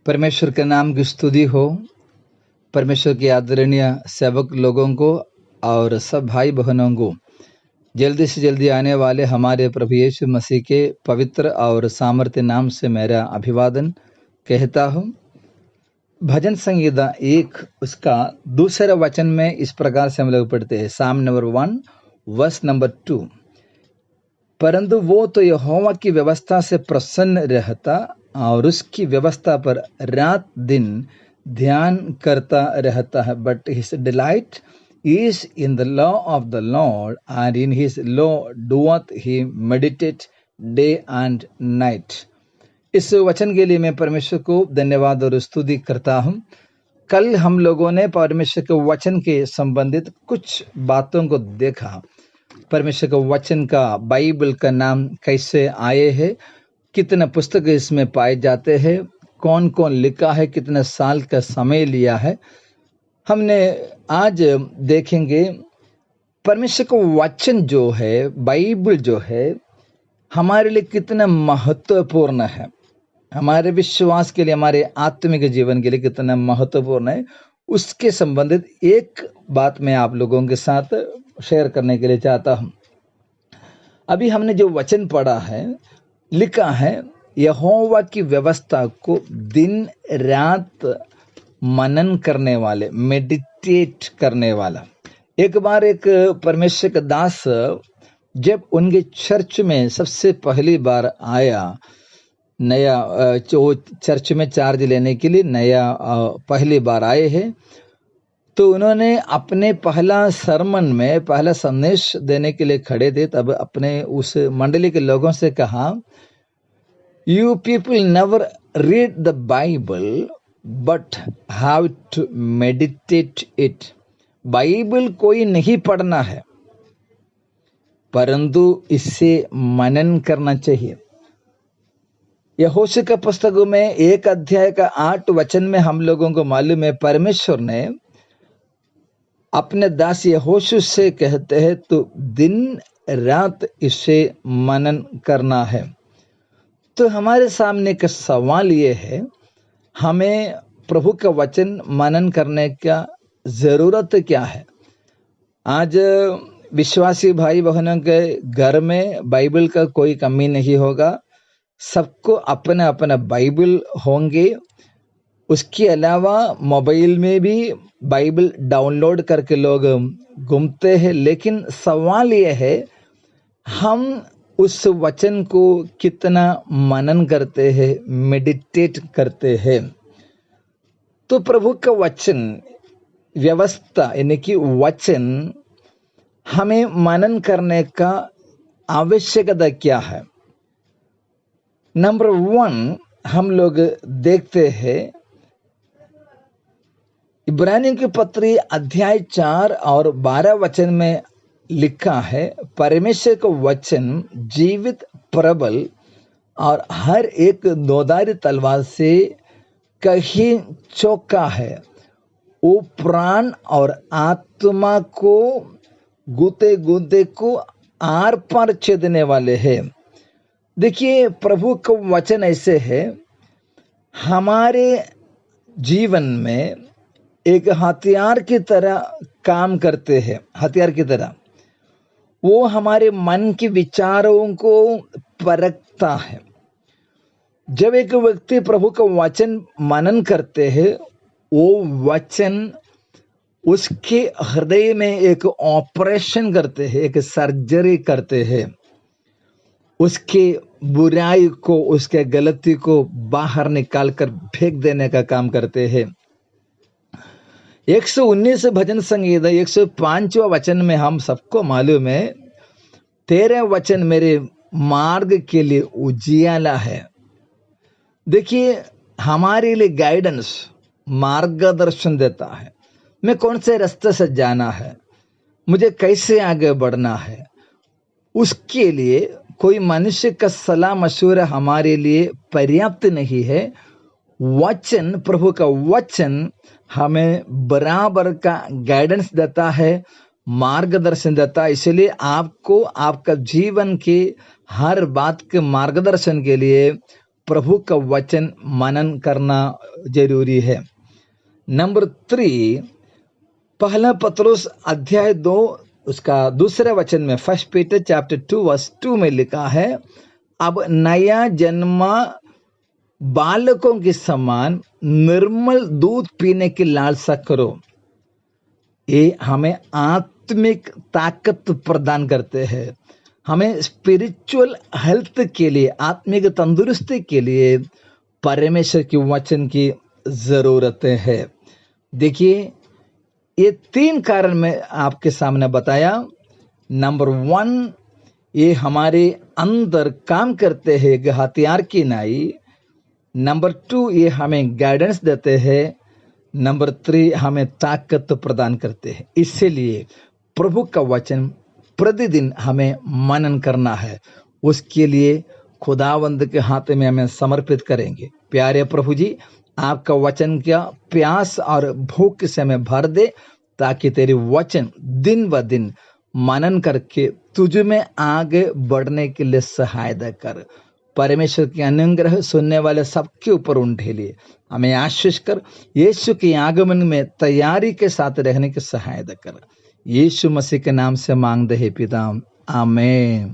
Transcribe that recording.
परमेश्वर के नाम की स्तुति हो। परमेश्वर के आदरणीय सेवक लोगों को और सब भाई बहनों को जल्दी से जल्दी आने वाले हमारे प्रभु यीशु मसीह के पवित्र और सामर्थ्य नाम से मेरा अभिवादन कहता हूँ। भजन संहिता 1 उसका दूसरा वचन में इस प्रकार से हम लोग पढ़ते हैं। साम नंबर 1 वर्स नंबर 2। परंतु वो तो यहोवा की व्यवस्था से प्रसन्न रहता और उसकी व्यवस्था पर रात दिन ध्यान करता रहता है। But his delight is in the law of the lord and in his law doth he meditate day and night. इस वचन के लिए मैं परमेश्वर को धन्यवाद और स्तुति करता हूँ। कल हम लोगों ने परमेश्वर के वचन के संबंधित कुछ बातों को देखा। परमेश्वर के वचन का बाइबल का नाम कैसे आए हैं, कितने पुस्तक इसमें पाए जाते हैं, कौन कौन लिखा है, कितने साल का समय लिया है। हमने आज देखेंगे परमेश्वर का वचन जो है, बाइबल जो है, हमारे लिए कितना महत्वपूर्ण है, हमारे विश्वास के लिए, हमारे आत्मिक जीवन के लिए कितना महत्वपूर्ण है, उसके संबंधित एक बात मैं आप लोगों के साथ शेयर करने के लिए चाहता हूं। अभी हमने जो वचन पढ़ा है, लिखा है यहोवा की व्यवस्था को दिन रात मनन करने वाले, मेडिटेट करने वाला। एक बार एक परमेश्वर का दास जब उनके चर्च में सबसे पहली बार आया, नया जो चर्च में चार्ज लेने के लिए नया पहली बार आए हैं, तो उन्होंने अपने पहला सरमन में, पहला संदेश देने के लिए खड़े थे। तब अपने उस मंडली के लोगों से कहा, you people never read the Bible but have to meditate it. Bible कोई नहीं पढ़ना है, परंतु इससे मनन करना चाहिए। यहोशू का पुस्तक में 1 अध्याय का 8 वचन में हम लोगों को मालूम है, परमेश्वर ने अपने दास यहोशू से कहते हैं तो दिन रात इसे मनन करना है। तो हमारे सामने का सवाल ये है, हमें प्रभु का वचन मनन करने का जरूरत क्या है? आज विश्वासी भाई बहनों के घर में बाइबल का कोई कमी नहीं होगा, सबको अपना अपना बाइबल होंगे। उसके अलावा मोबाइल में भी बाइबल डाउनलोड करके लोग घूमते हैं। लेकिन सवाल यह है, हम उस वचन को कितना मनन करते हैं, मेडिटेट करते हैं। तो प्रभु का वचन, व्यवस्था यानी कि वचन, हमें मनन करने का आवश्यकता क्या है? नंबर 1 हम लोग देखते हैं, इब्रानियों की पत्री अध्याय 4 और 12 वचन में लिखा है, परमेश्वर का वचन जीवित, प्रबल और हर एक दोधारी तलवार से कहीं चौका है। वो प्राण और आत्मा को, गुते गुते को आर पार छेदने वाले हैं। देखिए, प्रभु का वचन ऐसे है, हमारे जीवन में एक हथियार की तरह काम करते हैं। हथियार की तरह वो हमारे मन के विचारों को परखता है। जब एक व्यक्ति प्रभु का वचन मनन करते हैं, वो वचन उसके हृदय में एक ऑपरेशन करते हैं, एक सर्जरी करते हैं। उसके बुराई को, उसके गलती को बाहर निकाल कर फेंक देने का काम करते हैं। 119 भजन संगीत 105वां वचन में हम सबको मालूम है, तेरे वचन मेरे मार्ग के लिए उजियाला है। देखिए, हमारे लिए गाइडेंस, मार्गदर्शन देता है। मैं कौन से रास्ते से जाना है, मुझे कैसे आगे बढ़ना है, उसके लिए कोई मनुष्य का सलाह मशवरा हमारे लिए पर्याप्त नहीं है। वचन, प्रभु का वचन हमें बराबर का गाइडेंस देता है, मार्गदर्शन देता है। इसलिए आपको आपका जीवन के हर बात के मार्गदर्शन के लिए प्रभु का वचन मनन करना जरूरी है। नंबर 3, पहला पतरस अध्याय 2 उसका दूसरे वचन में 1 पीटर चैप्टर 2 वर्स 2 में लिखा है, अब नया जन्मा बालकों के समान निर्मल दूध पीने की लालसा करो। ये हमें आत्मिक ताकत प्रदान करते हैं। हमें स्पिरिचुअल हेल्थ के लिए, आत्मिक तंदुरुस्ती के लिए परमेश्वर के वचन की जरूरत है। देखिए, ये 3 कारण मैं आपके सामने बताया। नंबर 1, ये हमारे अंदर काम करते हैं एक हथियार की नाई। नंबर 2, ये हमें गाइडेंस देते हैं। नंबर 3, हमें ताकत प्रदान करते हैं। इसीलिए प्रभु का वचन प्रतिदिन हमें मनन करना है। उसके लिए खुदावंद के हाथ में हमें समर्पित करेंगे। प्यारे प्रभु जी, आपका वचन का प्यास और भूख से हमें भर दे, ताकि तेरी वचन दिन ब दिन मनन करके तुझ में आगे बढ़ने के लिए सहायता कर। परमेश्वर की अनुग्रह सुनने वाले सबके ऊपर उंडेले, हमें आशीष कर। यीशु के आगमन में तैयारी के साथ रहने की सहायता कर। यीशु मसीह के नाम से मांगते हैं पिता, आमीन।